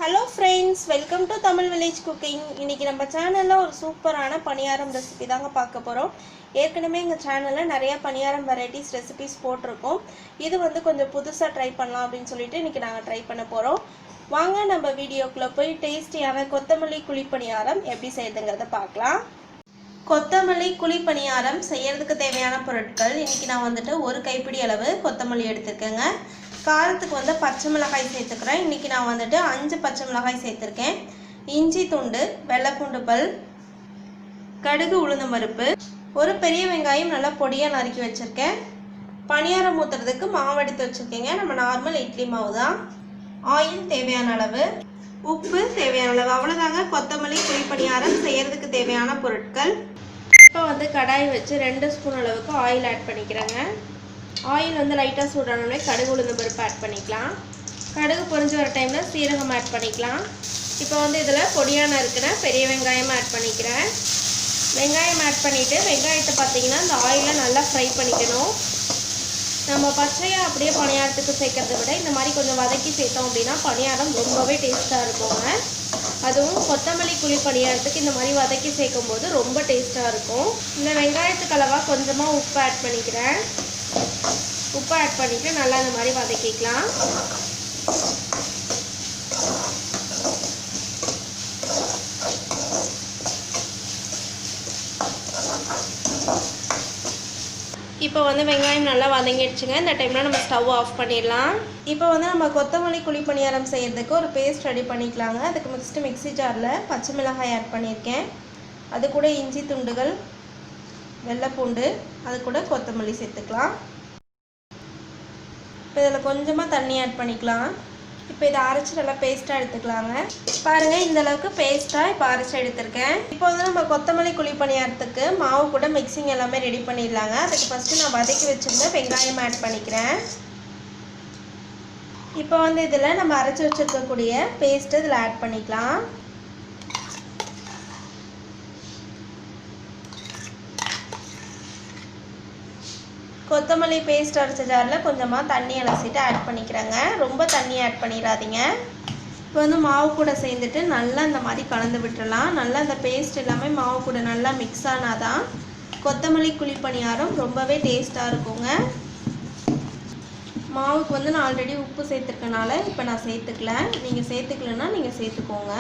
Hello friends, welcome to Tamil Village Cooking. இன்னைக்கு நம்ம சேனல்ல ஒரு சூப்பரான பணியாரம் ரெசிபி தாங்க பார்க்க போறோம். ஏற்கனவே எங்க சேனல்ல நிறைய பணியாரம் வெரைட்டிஸ் ரெசிபிஸ் போட்டுருக்கோம். இது வந்து கொஞ்சம் புதுசா ட்ரை பண்ணலாம் அப்படினு சொல்லிட்டு இன்னைக்கு நாங்க ட்ரை பண்ண போறோம். வாங்க நம்ம வீடியோக்குள்ள போய் டேஸ்டியான கொத்தமல்லி குழி பணியாரம் எப்படி செய்யறதுங்கறத பார்க்கலாம். கொத்தமல்லி குழி பணியாரம் செய்யிறதுக்கு தேவையான பொருட்கள் இன்னைக்கு நான் வந்துட்டு ஒரு கைப்பிடி அளவு கொத்தமல்லி எடுத்துக்கங்க. காரத்துக்கு வந்து பச்சை மிளகாய் சேர்த்துக்கிறேன். இன்னைக்கு நான் வந்துட்டு 5 பச்சை மிளகாய் சேர்த்துருக்கேன். இஞ்சி துண்டு, வெள்ளை பூண்டு பல், கடுகு உளுந்தம் பருப்பு, ஒரு பெரிய வெங்காயம் நல்லா பொடியாக நறுக்கி வச்சுருக்கேன். பணியாரம் ஊற்றுறதுக்கு மாவு எடுத்து வச்சுருக்கேங்க. நம்ம நார்மல் இட்லி மாவு தான். ஆயில் தேவையான அளவு, உப்பு தேவையான அளவு. அவ்வளோதாங்க கொத்தமல்லி குழி பணியாரம் செய்யறதுக்கு தேவையான பொருட்கள். இப்போ வந்து கடாய் வச்சு 2 ஸ்பூன் அளவுக்கு ஆயில் ஆட் பண்ணிக்கிறேங்க. ஆயில் வந்து லைட்டாக சூடானோடனே கடுகு உளுந்தம் பருப்பு ஆட் பண்ணிக்கலாம். கடுகு பொரிஞ்சு வர டைமில் சீரகம் ஆட் பண்ணிக்கலாம். இப்போ வந்து இதில் பொடியாக நறுக்கிற பெரிய வெங்காயம் ஆட் பண்ணிக்கிறேன். வெங்காயம் ஆட் பண்ணிவிட்டு வெங்காயத்தை பார்த்திங்கன்னா இந்த ஆயிலில் நல்லா ஃப்ரை பண்ணிக்கணும். நம்ம பச்சையாக அப்படியே பணியாரத்துக்கு சேர்க்கறத விட இந்த மாதிரி கொஞ்சம் வதக்கி சேர்த்தோம் அப்படின்னா பணியாரம் ரொம்பவே டேஸ்ட்டாக இருக்குங்க. அதுவும் கொத்தமல்லி குழி பணியாரத்துக்கு இந்த மாதிரி வதக்கி சேர்க்கும் போது ரொம்ப டேஸ்ட்டாக இருக்கும். இந்த வெங்காயத்துக்கு அளவாக கொஞ்சமாக உப்பு ஆட் பண்ணிக்கிறேன். உப்பு ஆட் பண்ணிட்டு நல்லா இந்த மாதிரி வதக்கிக்கலாம். இப்போ வந்து வெங்காயம் நல்லா வதங்கிடுச்சுங்க. இந்த டைமில் நம்ம ஸ்டவ் ஆஃப் பண்ணிடலாம். இப்போ வந்து நம்ம கொத்தமல்லி குழி பணியாரம் செய்யறதுக்கு ஒரு பேஸ்ட் ரெடி பண்ணிக்கலாங்க. அதுக்கு மிக்ஸி ஜாரில் பச்சை மிளகாய் ஆட் பண்ணியிருக்கேன். அது கூட இஞ்சி துண்டுகள், வெள்ளை பூண்டு, அது கூட கொத்தமல்லி சேர்த்துக்கலாம். இப்போ இதில் கொஞ்சமாக தண்ணி ஆட் பண்ணிக்கலாம். இப்போ இதை அரைச்சி நல்லா பேஸ்ட்டாக எடுத்துக்கலாங்க. பாருங்கள், இந்த அளவுக்கு பேஸ்ட்டாக இப்போ அரைச்சி எடுத்துருக்கேன். இப்போ வந்து நம்ம கொத்தமல்லி குழி பணியாரத்துக்கு மாவு கூட மிக்சிங் எல்லாமே ரெடி பண்ணிடலாங்க. அதுக்கு ஃபஸ்ட்டு நான் வதக்கி வச்சுருந்த வெங்காயம் ஆட் பண்ணிக்கிறேன். இப்போ வந்து இதில் நம்ம அரைச்சி வச்சுருக்கக்கூடிய பேஸ்ட்டு இதில் ஆட் பண்ணிக்கலாம். கொத்தமல்லி பேஸ்ட் அரைச்ச ஜாரில் கொஞ்சமாக தண்ணி அலசிட்டு ஆட் பண்ணிக்கிறேங்க. ரொம்ப தண்ணி ஆட் பண்ணிடாதீங்க. இப்போ வந்து மாவு கூட சேர்ந்துட்டு நல்லா இந்த மாதிரி கலந்து விட்டுடலாம். நல்லா இந்த பேஸ்ட் எல்லாமே மாவு கூட நல்லா மிக்ஸ் ஆனால் தான் கொத்தமல்லி குழி பணியாரம் ரொம்பவே டேஸ்ட்டாக இருக்குங்க. மாவுக்கு வந்து நான் ஆல்ரெடி உப்பு சேர்த்துருக்கனால இப்போ நான் சேர்த்துக்கல. நீங்கள் சேர்த்துக்கலன்னா நீங்கள் சேர்த்துக்கோங்க.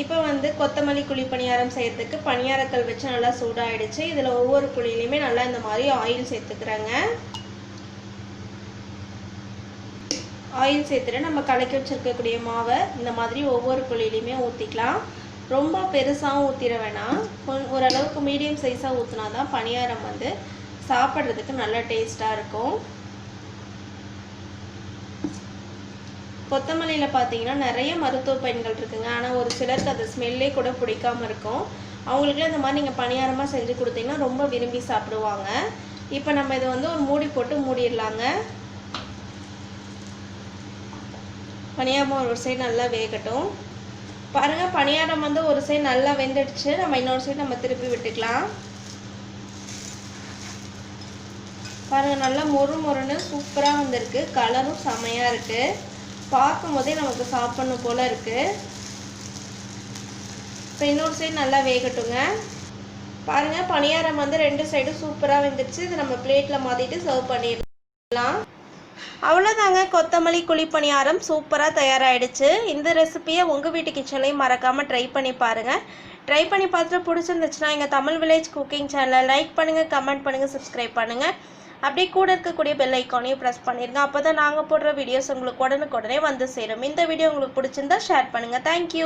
இப்போ வந்து கொத்தமல்லி குழி பணியாரம் செய்யறதுக்கு பணியாரக்கல் வச்சு நல்லா சூடாகிடுச்சு. இதில் ஒவ்வொரு குழியிலையுமே நல்லா இந்த மாதிரி ஆயில் சேர்த்துக்கிறேங்க. ஆயில் சேர்த்துட்டு நம்ம கலக்கி வச்சுருக்கக்கூடிய மாவை இந்த மாதிரி ஒவ்வொரு குழியிலையுமே ஊற்றிக்கலாம். ரொம்ப பெருசாகவும் ஊற்றிட வேணாம். ஓரளவுக்கு மீடியம் சைஸாக ஊற்றினா தான் பணியாரம் வந்து சாப்பிட்றதுக்கு நல்லா டேஸ்ட்டாக இருக்கும். கொத்தமல்லியில் பார்த்தீங்கன்னா நிறைய மருத்துவ பயன்கள் இருக்குங்க. ஆனால் ஒரு சிலருக்கு அது ஸ்மெல்லே கூட பிடிக்காமல் இருக்கும். அவங்களுக்குலாம் இந்த மாதிரி நீங்கள் பணியாரமாக செஞ்சு கொடுத்தீங்கன்னா ரொம்ப விரும்பி சாப்பிடுவாங்க. இப்போ நம்ம இதை வந்து ஒரு மூடி போட்டு மூடிடலாங்க. பணியாரம் ஒரு சைடு நல்லா வேகட்டும். பாருங்கள், பணியாரம் வந்து ஒரு சைடு நல்லா வெந்துடுச்சு. நம்ம இன்னொரு சைடு நம்ம திருப்பி விட்டுக்கலாம். பாருங்கள், நல்லா மொறு மொறுன்னு சூப்பராக வந்திருக்கு. கலரும் செமையாக இருக்குது. பார்க்கும் போதே நமக்கு சாப்பிடணும் போல் இருக்குது. இப்போ இன்னொரு சைடு நல்லா வேகட்டுங்க. பாருங்கள், பணியாரம் வந்து 2 சைடும் சூப்பராக வெந்துடுச்சு. இது நம்ம பிளேட்டில் மாற்றிட்டு சர்வ் பண்ணிடலாம். அவ்வளோதாங்க, கொத்தமல்லி குழி பணியாரம் சூப்பராக தயாராகிடுச்சு. இந்த ரெசிபியை உங்கள் வீட்டு கிச்சன்லையும் மறக்காமல் ட்ரை பண்ணி பாருங்கள். ட்ரை பண்ணி பார்த்துட்டு பிடிச்சிருந்துச்சுன்னா எங்கள் தமிழ் வில்லேஜ் குக்கிங் சேனலை லைக் பண்ணுங்கள், கமெண்ட் பண்ணுங்கள், சப்ஸ்கிரைப் பண்ணுங்கள். அப்படியே கூட இருக்கக்கூடிய பெல் ஐக்கானையும் ப்ரெஸ் பண்ணிடுங்க. அப்போ தான் நாங்கள் போடுற வீடியோஸ் உங்களுக்கு உடனுக்குடனே வந்து சேரும். இந்த வீடியோ உங்களுக்கு பிடிச்சிருந்தா ஷேர் பண்ணுங்கள். தேங்க்யூ.